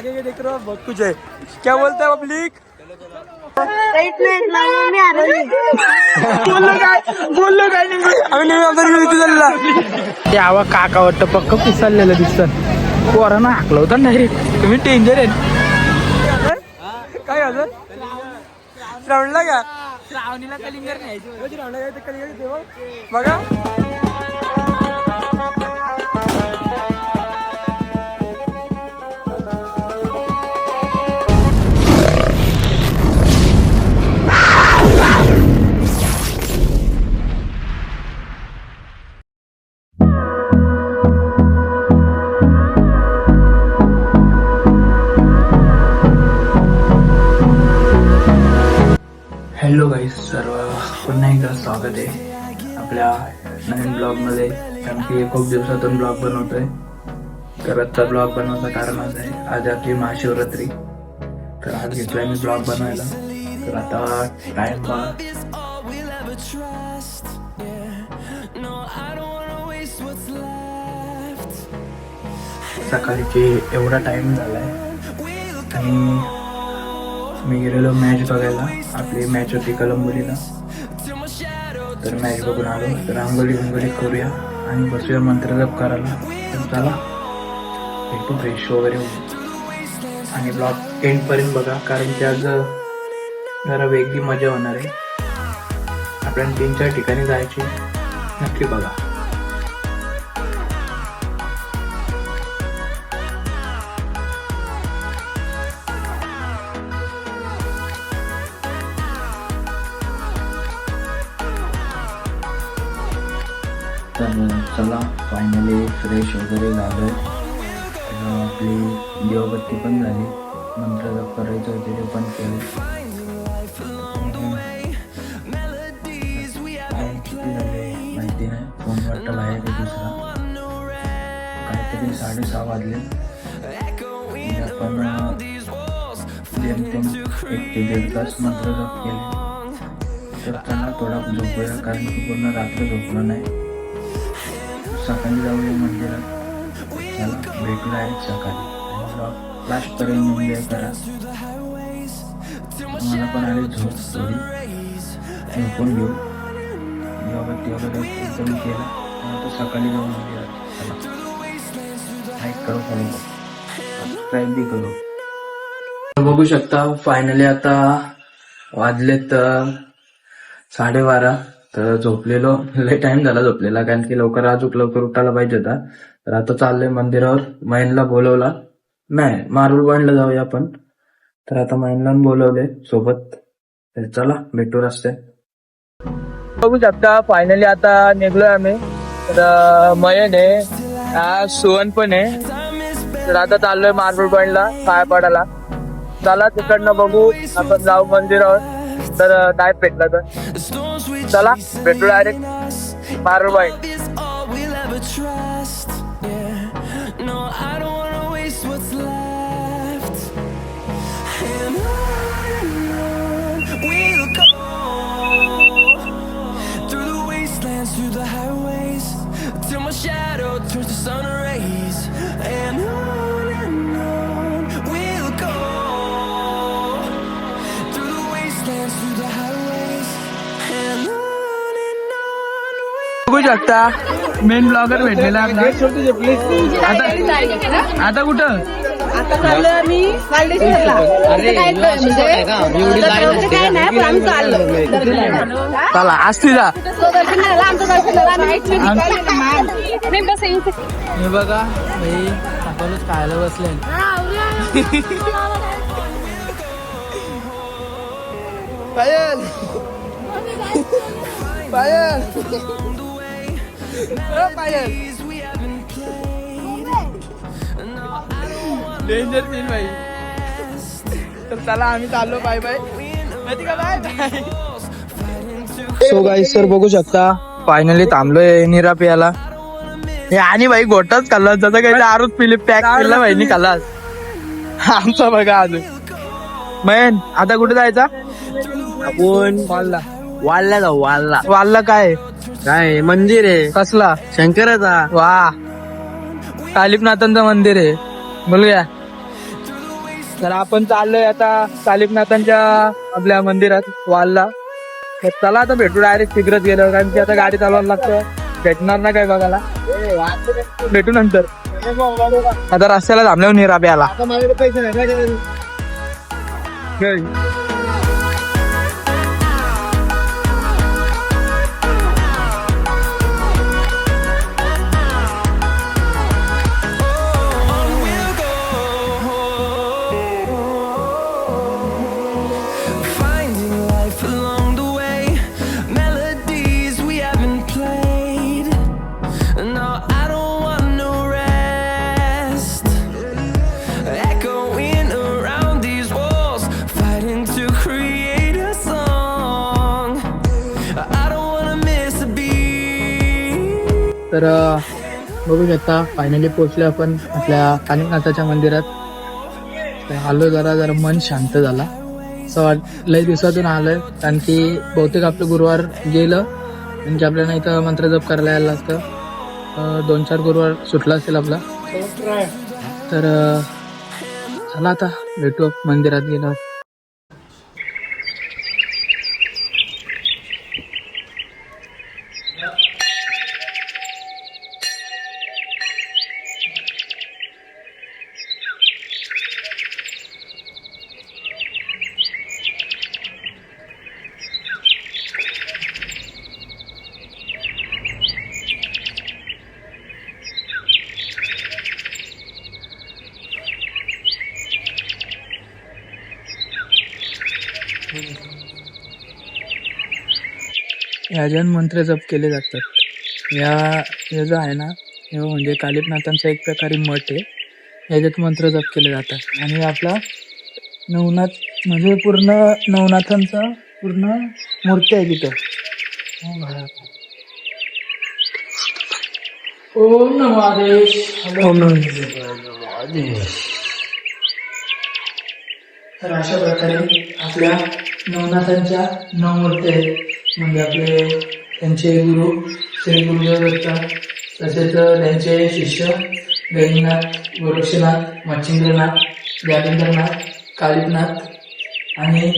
आगे के देख रहे हो बहुत कुछ है। क्या बोलता है पब्लिक? बोललो काय नाही आवा काका वाटतं पक्क पिसाळलेलं दिसतं. पोरांना हाकलं होतं डायरेक्ट. तुम्ही डेंजर आहे. काय अजून श्रावणला का? श्रावणीला कलिंगर न्यायची. श्रावणला कलिंगर देव बघा. हॅलो गाईज, सर्व पुन्हा एकदा स्वागत आहे आपल्या नवीन ब्लॉगमध्ये. कारण की खूप दिवसातून ब्लॉग बनवतोय. तर आजचा ब्लॉग बनवायचं कारण असं आहे, आज आपली महाशिवरात्री. तर आज घेतलाय मी ब्लॉग बनवायला. तर आता टाइम सकाळीचे एवढा टाइम झालाय आणि मी गेलेलो मॅच बघायला. आपली मॅच होती कलंबोलीला. तर मॅच बघून आलो. तर आंघोळी करूया आणि बसूया मंत्र जप करायला. तर चला भेटू फ्रेश वगैरे होऊ आणि ब्लॉग एंडपर्यंत बघा. कारण की आज जरा वेगळी मजा होणार आहे. आपल्याला 3-4 ठिकाणी जायची, नक्की बघा. तर चला फायनली फ्रेश वगैरे झालं. आपली दिवाबत्ती पण झाली. मंत्र जप करायचं होते ते पण केलं. माहिती नाही, फोन वाटतं बाहेर दुसरा. काहीतरी 6:30 वाजले. आपण जेमतेम 1 ते 1.5 तास मंत्र जप केले. तर त्यांना थोडा झोपूया, कारण की पूर्ण रात्र झोपलं नाही. सकाळी जाऊया मंदिरात. चला भेटू डायरेक्ट सकाळी. लास्टपर्यंत एन्जॉय करा. मला पण आली झोप थोडी, झोपून घेऊ. दिवाबत्ती वगैरे एकदम केलं. आता सकाळी जाऊ मंदिरात. लाईक करू, फॉलो सबस्क्राईब बी करू. बघू शकता फायनली आता वाजलेत 12:30. तर झोपलेलो लय टाइम झाला झोपलेला, कारण की लवकर उठायला पाहिजे होता. तर आता चाललोय मंदिरावर. मयनला बोलवला नाही, मार्बल पॉइंटला जाऊया आपण. तर आता मयनला बोलवले सोबत. तर चला भेटू रस्त्यात. बघू शकता फायनली आता निघलोय आम्ही. तर मयन आहे, सुवन पण आहे. तर आता चाललोय मार्बल पॉइंटला पाय पडायला. चला तिकडनं बघू आपण जाऊ मंदिरावर. तर काय भेटलं तर चला भेटू डायरेक्ट मार्बल पॉइंट. बघू शकता मेन ब्लॉगर भेटलेला आपला. आता कुठं? आता चाललोय आम्ही मालदेश्वरला. चला असती जा. हे बघा भाई, आपणच खायला बसले. पायल पायल पायल डेंजर सीन भाई. तर चला आम्ही चाललो. Bye bye. माहिती का bye bye. So guys, sir बघू शकता फायनली थांबलोय निरा प्यायला. हे आणि भाई गोटाच खाल्ला, जसं काही दारूच पिले पॅक केला भाईनी खाल्ला. आमचा बघा अजून. मयन आता कुठे जायचा? आपण वालला जाऊ. वालला काय मंदिर आहे? कसला? शंकराचा. वा, कालिपनाथांचं मंदिर आहे. बोलूया. तर आपण चाललोय आता कालिपनाथांच्या आपल्या मंदिरात वालला. तर चला आता भेटू डायरेक्ट शीघ्रच गेलो, कारण की आता गाडी चालवायला लागतं, भेटणार ना काय बघायला. भेटू नंतर. आता रस्त्याला थांबल्यावर निराबे आला. Finding life along the way, melodies we haven't played. No, I don't want no rest. Echoing around these walls, fighting to create a song. I don't wanna miss a beat. तर बघू शकता फायनली पोहोचलो आपण आपल्या कालिपनाथाच्या मंदिरात. तर आलो, जरा जरा मन शांत झाला असं वाट. लय दिवसातून आलोय, कारण की बहुतेक आपलं गुरुवार गेलं, म्हणजे आपल्याला इथं मंत्र जप करायला यायला लागतं. 2-4 गुरुवार सुटला असेल आपला. तर चला आता भेटू मंदिरात गेलो. याच्यात मंत्र जप केले जातात. या जो आहे ना, हे म्हणजे कालिपनाथांचा एक प्रकारे मठ आहे. याच्यात मंत्र जप केले जातात. आणि आपला नवनाथ म्हणजे पूर्ण नवनाथांचा पूर्ण मूर्ती आहे तिथं. ओम नमो आदेश. ओम नमो. तर अशा प्रकारे आपल्या नवनाथांच्या 9 मूर्ती आहेत. म्हणजे आपले त्यांचे गुरु श्री गुरुदेव दत्त, तसेच त्यांचे शिष्य गहिनीनाथ, गोरक्षनाथ, मच्छिंद्रनाथ, जालिंदरनाथ, कालिपनाथ आणि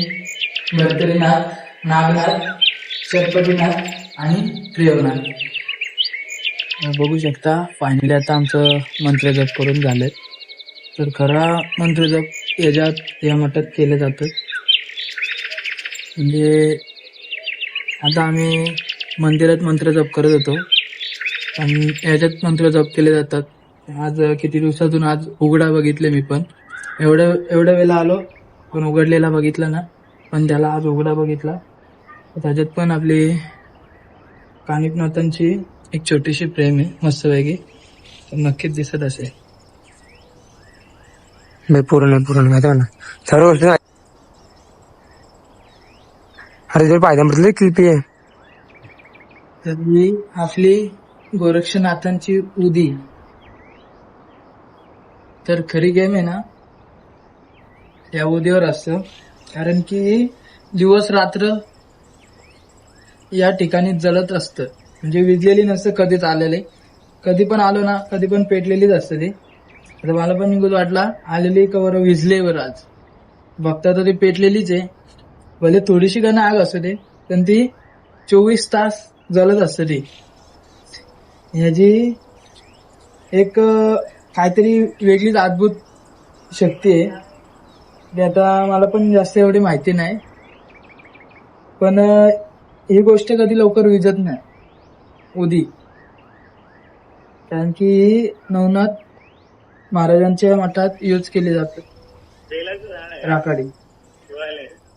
भरतरीनाथ, नागनाथ, शरपतीनाथ आणि प्रियवनाथ. बघू शकता फायनली आता आमचं मंत्र जप करून झालंय. तर खरा मंत्र जप या मठात केले जातात. म्हणजे आता आम्ही मंदिरात मंत्र जप करत होतो, आणि याच्यात मंत्र जप केले जातात. आज किती दिवसातून आज उघडा बघितले मी, पण एवढ्या वेळेला आलो पण उघडलेला बघितला ना, पण त्याला आज उघडा बघितला. त्याच्यात पण आपली कालिपनाथांची एक छोटीशी प्रेम आहे मस्तपैकी, नक्कीच दिसत असेल. पूर्ण ना सर्व गोष्टी. अरे जर पायद्यामधली कृपी आहे. तर ही आपली गोरक्षनाथांची उदी. तर खरी गेम आहे ना या उदीवर असतं, कारण की दिवस रात्र या ठिकाणी जळत असतं. म्हणजे विजलेली नसतं कधीच आलेले. कधी पण आलो ना, कधी पण पेटलेलीच असतं ती. आता मला पण निघून वाटला आलेली कवर विजले वर, आज बघता तर ती पेटलेलीच आहे. भले थोडीशी का आग असू दे, पण ती 24 तास जळत असते ती. ह्याची एक काहीतरी वेगळीच अद्भुत शक्ती आहे. ते आता मला पण जास्त एवढी माहिती नाही, पण ही गोष्ट कधी लवकर विजत नाही उदी, कारण की नवनाथ महाराजांच्या मठात यूज केली जाते राखाडी.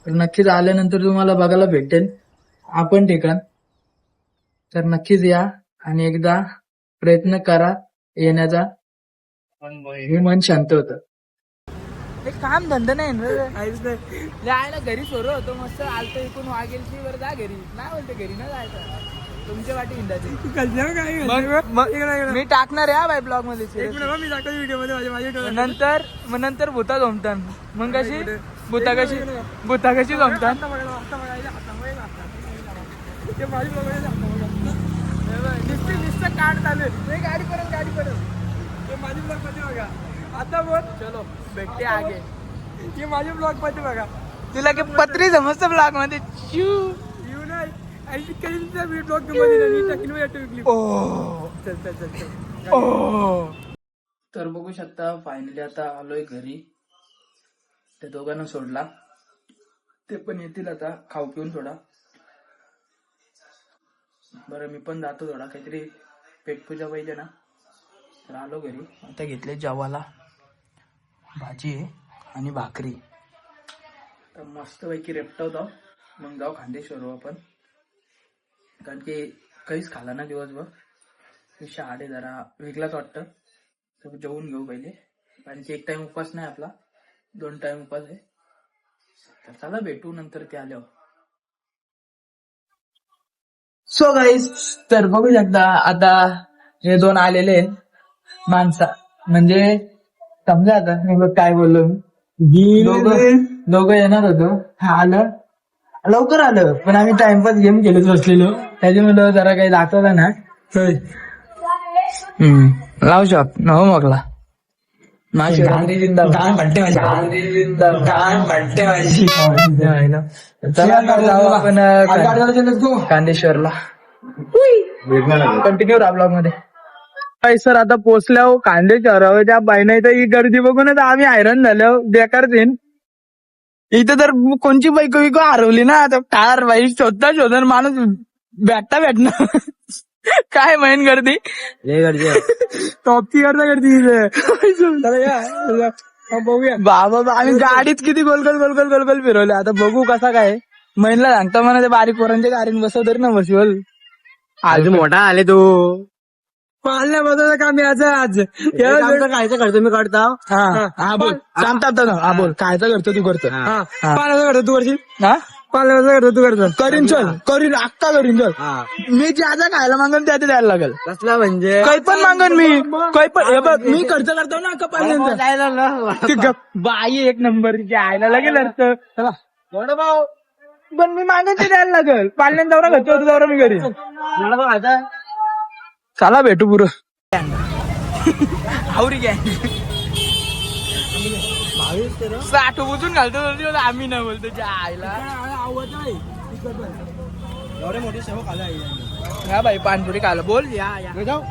तर नक्कीच आल्यानंतर तुम्हाला बघायला भेटेल आपण ठिकाण. तर नक्कीच या आणि एकदा प्रयत्न करा येण्याचा, हे मन शांत होतं. काम धंदा नाही ना, घरी सोडलं होतो मस्त आलतो इकून वागेलची वर जा घरी, नाही बोलते घरी ना जायचं तुमच्या वाटी हिंदाची. मी टाकणार आहे बाय ब्लॉग मध्ये, मी टाकतो व्हिडिओ मध्ये. नंतर भूता जमतात. मग कशी भूता कशी जमतात. नुसतं काढ चालू आहे. गाडी परत माझी ब्लॉग मध्ये बघा. आता बोल, चलो भेटते आगे. हे माझ्या ब्लॉग मध्ये बघा. तुला की पत्री समजतं ब्लॉग मध्ये येऊ नाही आणि कधीचा ब्लॉग मध्ये नाही टाकीन क्लिप. चल चल चल चल. तर बघू शकता फायनली आता आलोय घरी. त्या दोघांना सोडला, ते पण येतील आता खाऊ पिऊन थोडा. बरं मी पण जातो, थोडा काहीतरी पेटपूजा पाहिजे ना. तर आलो घरी. आता घेतले जेवायला भाजी आहे आणि भाकरी. तर मस्तपैकी रेपटवतो, मग जाऊ खांदेश्वर आपण. कारण की काहीच खाला ना दिवसभर. शहाडे जरा वेगळाच वाटतं. तर जेवून घेऊ पहिले, कारण की एक टाइम उपास नाही आपला, 2 टाइम उपास आहे. तर चला भेटू नंतर ते आल्यावर. सो गाईस, तर बघू शकता आता हे 2 आलेले माणसा, म्हणजे समजा आता मी काय बोललो. दोघं येणार होतो, हा आलं लवकर आलं, पण आम्ही टाइमपास गेम खेळत बसलेलो, त्याच्यामुळे जरा काही दाखवलं ना. लावू शॉप हो मगला कांदेश्वरला. कंटिन्यू राहा ब्लॉग मध्ये. सर आता पोचल्यावर कांदेश्वरावर त्या बाईना ही गर्दी बघूनच आम्ही हैराण झालो. बेकार सीन इथं. तर कोणची बाईक विको हरवली ना, तर टायर बाईक शोधता माणूस भेटणार. काय मैन गर्दी, टॉपची गर्दी बघूया. बाबा आम्ही गाडीत किती गोलगोल फिरवले. आता बघू कसा काय. महिनला सांगता म्हणा ते बारीक पोरांच्या गाडीने बसव तरी ना बसवल. आज मोठा आले तू पाळण्या बदल काम यायचं आज. कायचं करतो मी काढता. हा बोल सांगतात ना. हा बोल कायचं करतो तू करतो. पाळण्याचं करतो तू करशील. हा पाळण्याचं करतो तू करतो. करीन चल करीन अक्का करीन चल. मी ज्या खायला मागन त्या द्यायला लागेल. कसला म्हणजे काही पण मागन मी काही पण. हे बघ मी खर्च करतो ना अक्का पाहिजे. बाई एक नंबर जायला लागेल अर्थ. भाऊ पण मी मागन ते द्यायला लागेल. पाल्यान दौरा घरतो दौरा मी घरी. चला भेटू पुरं आवरी काय. साठ बुजून घालतो आम्ही नाही बोलतो आईला. एवढे मोठी सेवा खाला हा भाई पानपुरी खायला बोल. या जाऊ.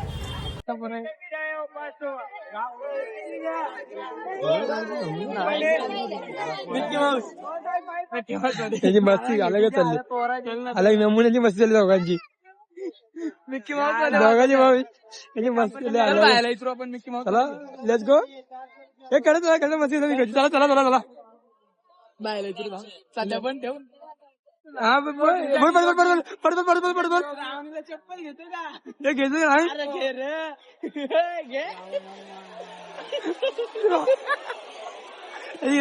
त्याची मस्ती अलग चालली. अलग नमुन्याची मस्ती झाली दोघांची. मिक्की माऊस दोघांची भावी त्याची मस्ती आपण मिक्की माऊस. चला लेट्स गो. हे करत मस्ती झाली. चला चला चला चला. बायला सध्या पण ठेवून. हा पडतो चप्पल घेतो का. हे घेतो नाही. घे रे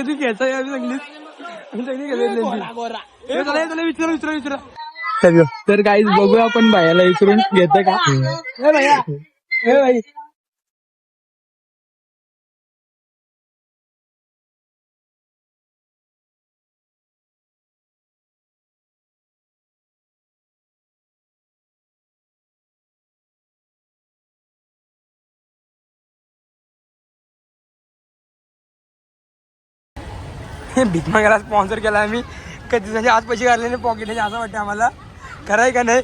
तू घ्यायचा विचारा. तर काहीच बघू आपण बायाला विचारून घेतो का. भाई भीक मागायला स्पॉन्सर केला आम्ही. कधी दिवसाचे आज पैसे काढलेले पॉकेटचे असं वाटतं आम्हाला. खरंय का नाही.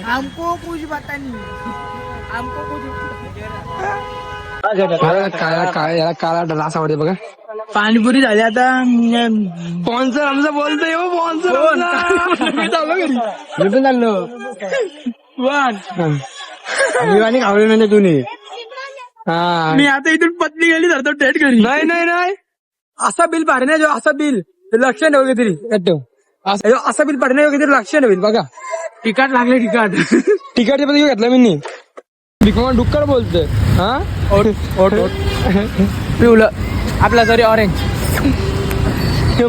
हमको कुछ पता नहीं. हमको काय काळा डला असं वाटतं बघा. पाणीपुरी झाली आता. स्पॉन्सर आमचं बोलतोय हो. स्पॉन्सर मी चाललो घरी. मी पण चाललो. आणि खावले नाही तुम्ही. हा मी आता इथून पत्नी गेली धरतो थेट घरी. नाही असा बिल भरण्या जो असा बिल लक्ष ठेव तरी ठेव. असं बिल भरण्या तरी लक्ष ठेवेल बघा. तिकट लागले तिकीट मध्ये घेतलं मी. बिकमा डुक्कर बोलतोय. हा पिवलं आपला सॉरी ऑरेंज.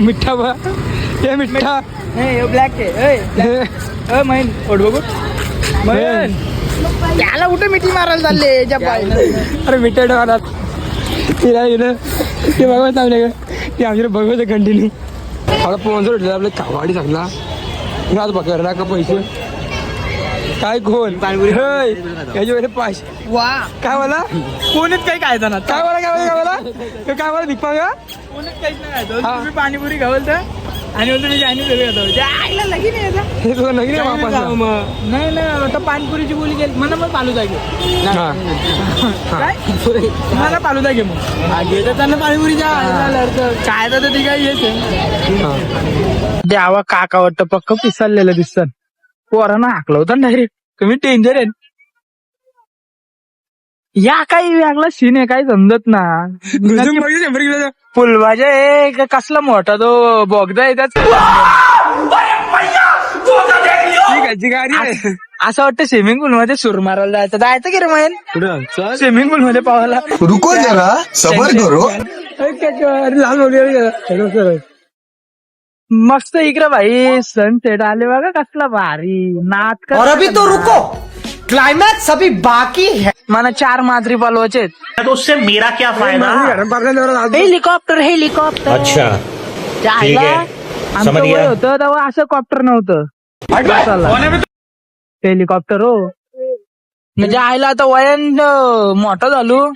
मिठ्ठा बा. हे मिठ्ठा ब्लॅक आहे. मैन ओढ बघू. मैन त्याला कुठे मिठी मारायला चालले ज्या बाईला. अरे मिठ्ठा ठेवणार तिला ते बघा चांगले ते आमच्याकडे बघायचं कंटिन्यू. मला स्पॉन्सर भेटला आपल्या गाडी चांगला. आज बघा का पैसे काय कोण होय, याच्या वेळेला पाचशे वा काय बोला कोणच काही काय जाणार काय बोला काय बोला भिक मागा कोणच काहीच नाही खायचं. तुम्ही पाणीपुरी खावल तर आणि बोलतो मी चायनीज वेगळं आईला लगीन आहे याचा. हे तुला लगीन आहे वापस नाही नाही आता पाणीपुरीची बोली गेली मला मग फालुदा घे काय मला फालुदा घे मग घेत त्यांना पाणीपुरीच्या काय तर ते काय येते द्यावा काका वाटतं पक्क पिसाळलेलं दिसतं पोरांना हाकलं होतं डायरेक्ट तुम्ही डेंजर आहे या काही वेगळा सीन आहे काही समजत ना फुलभाज्या आहे कसला मोठा तो बोगदा आहे त्याच असं वाटतं स्विमिंग पूल मध्ये सूर मारायला जायचं की रे माहीन स्विमिंग पूल मध्ये पाहायला रुको जरा सबर करो लाल वगैरे मस्त इकडे भाई सनसेट आले बघा कसला भारी नाच और अभी तो रुको क्लाइमैक्स अभी बाकी है. मला 4 मांजरी पालवायचे तो उससे मेरा क्या फायदा? हेलिकॉप्टर अच्छा ठीक है, आमचं समझ वय गया. होतं तेव्हा असं कॉप्टर नव्हतं हेलिकॉप्टर हो म्हणजे आईला आता वयान मोठं झालो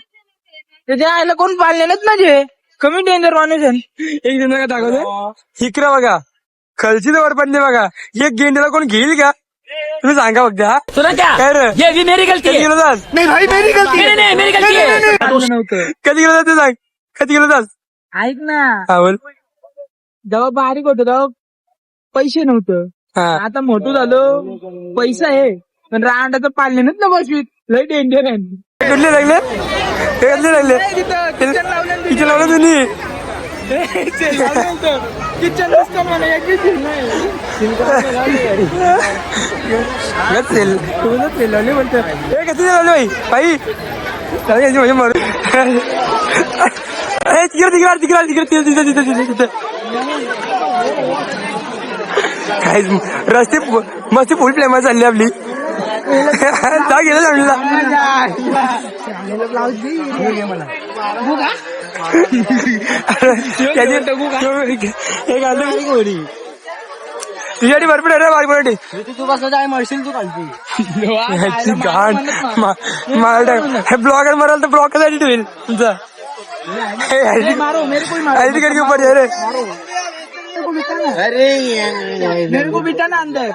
त्याच्या आईला कोण पाळलेलंच म्हणजे कमी डेंजर माणूस आहे एक जण का दाखवतो इकडे बघा खलची वर पडली बघा एक गेंड्याला कोण घेईल का तुम्ही सांगा बघा तुला काय रे मेरी गलती गेलो जास नहीं भाई मेरी गलती है. मेरी गलती नव्हतं कधी गेलो जास ते सांग कधी गेलो जास ऐक ना हा बोल जेव्हा बारीक होतो तेव्हा पैसे नव्हतं आता मोठं झालो पैसा आहे पण रांडाचं पाळले ना बसवीत लय डेंजर आहे कुठले लागले ते कसले लागले किचन लावलं तुम्ही किचन लावले म्हणतो हे कधी लावले बाई बाई मारू तिकडे तिकडे तिकडे तिकडे तिथे काय रस्ते मस्त फुल प्लेमा चालली आपली जा गेलं तुझ्यासाठी भरपूर आहे बारपणासाठी तू कसं जाय म्हणशील तू कालची हे ब्लॉगर मराल तर ब्लॉग कसा एडिट होईल तुमचा आयडी कार्ड घेऊन पडे रे अरे मेरे को बिठा ना अंदर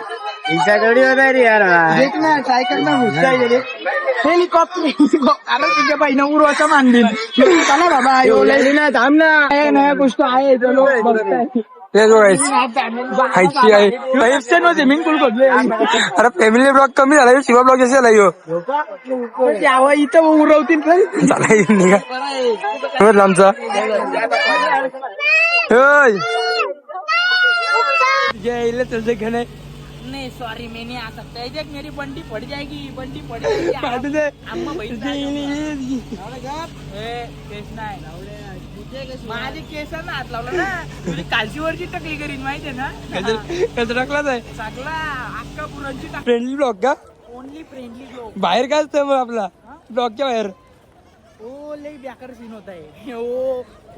ऐसा थोड़ी होता है यार. देखना काय करना हेलिकॉप्टर अरे तुझ्या बाईनं उरवाचा मानली चला बाबा ना थांब ना नया गोष्ट आहे चलो स्विमिंग पूल खोदले अरे फॅमिली ब्लॉग कमी झाला शिवा ब्लॉग जसे झाला यावं इथं उरवतील झाला आमचा नहीं सॉरी मैं नहीं आ सकता है मेरी बंटी पड़ जाएगी बंटी पड़ जाएगी माझे केस ना हात लावला ना तुझी कालशीवरची टकली करीन माहितीये ना कसं टाकलाच आहे टाकला अक्का पुरांची फ्रेंडली ब्लॉग का ओनली फ्रेंडली ब्लॉग बाहेर काय असतं मग आपला ब्लॉगच्या बाहेर ओ ले बेकार सीन होता है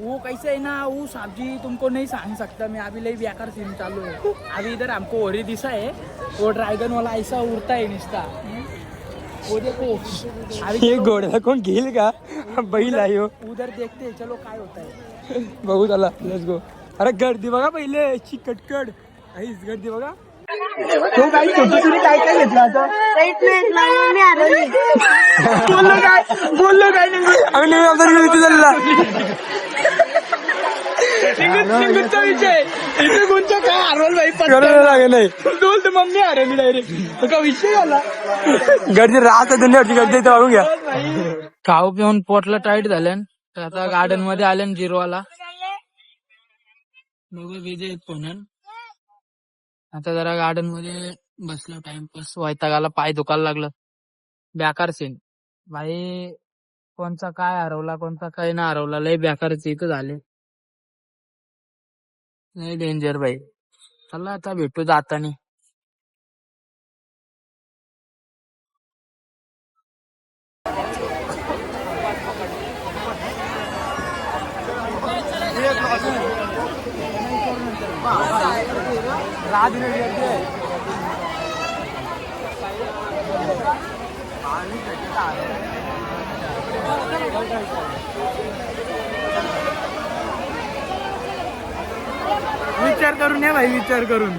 वो कैसे है ना वो साहब जी तुमको नहीं सांग सकता मैं अभी ले बेकार सीन चालू है अभी इधर हमको ओरी दिशा है वो ड्रैगन वाला ऐसा उड़ता है निस्ता वो देखो अभी ये घोड्याला कोण घेईल का बैल आहे उधर देखते हैं चलो काय होता है बघू चला लेट्स गो अरे गर्दी बघा पहिले चिकटकड काहीच गर्दी बघा तो काही तुम्ही काय काय घेतलं आता बोललो काय आम्ही आमचा चालला निघूचा विषय इथे कोणतं काय हरवल बाई पकडलं लागे नाही बोल तर मम्मी हरवली डायरेक्ट का विषय झाला गर्दी राहत दुनियावरची गर्दी इथं वाढून घ्या खाऊ पिऊन पोटला टाईट झालं तर आता गार्डन मध्ये आले जिरवाला विजय फोनन आता जरा गार्डन मध्ये बसलो टाइमपास वैतागाला पाय दुखायला लागलं बेकार सीन भाई कोणचा काय हरवला कोणचा काय ना हरवला लय बेकारच इथं झाले लय डेंजर भाई चला आता भेटू जातानी विचार करून या भाई, विचार करून.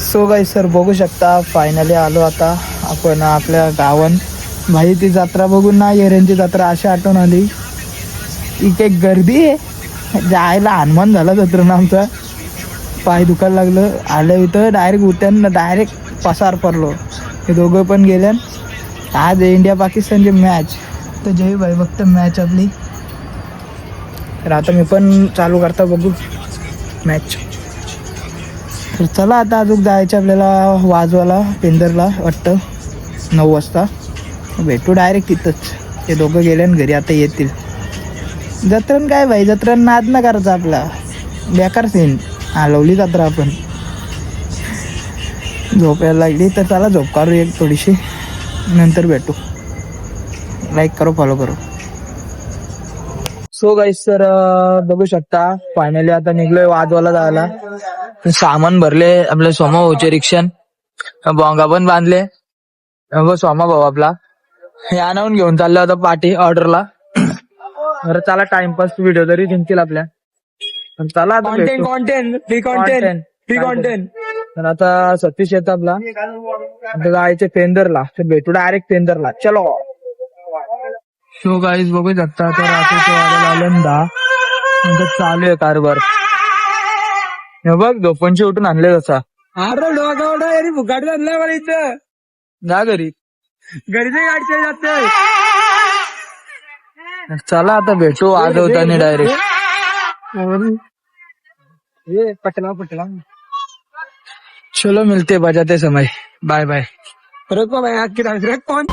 सो गाईस सर बघू शकता फायनली आलो आता आपण आपल्या गावात. भाई ती जत्रा बघून ना येऱ्यांची जत्रा अशी आठवण आली. इथे गर्दी आहे जायला हनुमान झाला जत्रेनं आमचा. पाय दुखायला लागलं. आलं इथं डायरेक्ट उत्यान डायरेक्ट पसार पडलो. हे दोघं पण गेल्या. आज इंडिया पाकिस्तानची मॅच. तर जय भाई फक्त मॅच आपली. तर आता मी पण चालू करता बघू मॅच. तर चला आता अजून जायचं आपल्याला वाजवाला पेंदरला वाटतं 9 वाजता. भेटू डायरेक्ट तिथंच. ते दोघं गेले आणि घरी आता येतील. जत्रण काय भाई, जत्रण नाद ना करायचा आपला. बेकार सीन हलवली जत्रा आपण. झोपायला लागली तर चला झोप काढू एक थोडीशी, नंतर भेटू. लाईक करो, फॉलो करो. सो गाईस सर बघू शकता फायनली आता निघलोय वादवाला जायला. सामान भरले आपले सोमा भाऊचे रिक्षान. बोंगा पण बांधले. सोमा भाऊ आपला हे आणून घेऊन चाललो आता पार्टी ऑर्डरला. बरं चला टाइमपास व्हिडिओ तरी जिंकतील आपल्या. पण चला आता कॉन्टेंट. तर आता सतीश येत आपला. आता जायचे पेंदरला. तर भेटू डायरेक्ट पेंदरला. चलो. शो गाईज बघू शकता तर आलं 10 चालू आहे कारभार. हे बघ झोपणची उठून आणले तसा. अरे डोका यारी फुकाट आणलाय मला इथं. जा घरी गाडीचे जाते. चला आता भेटू आज होता डायरेक्ट. पटला चलो मिलते बजाते समय. Bye bye. रुको भाई, कौन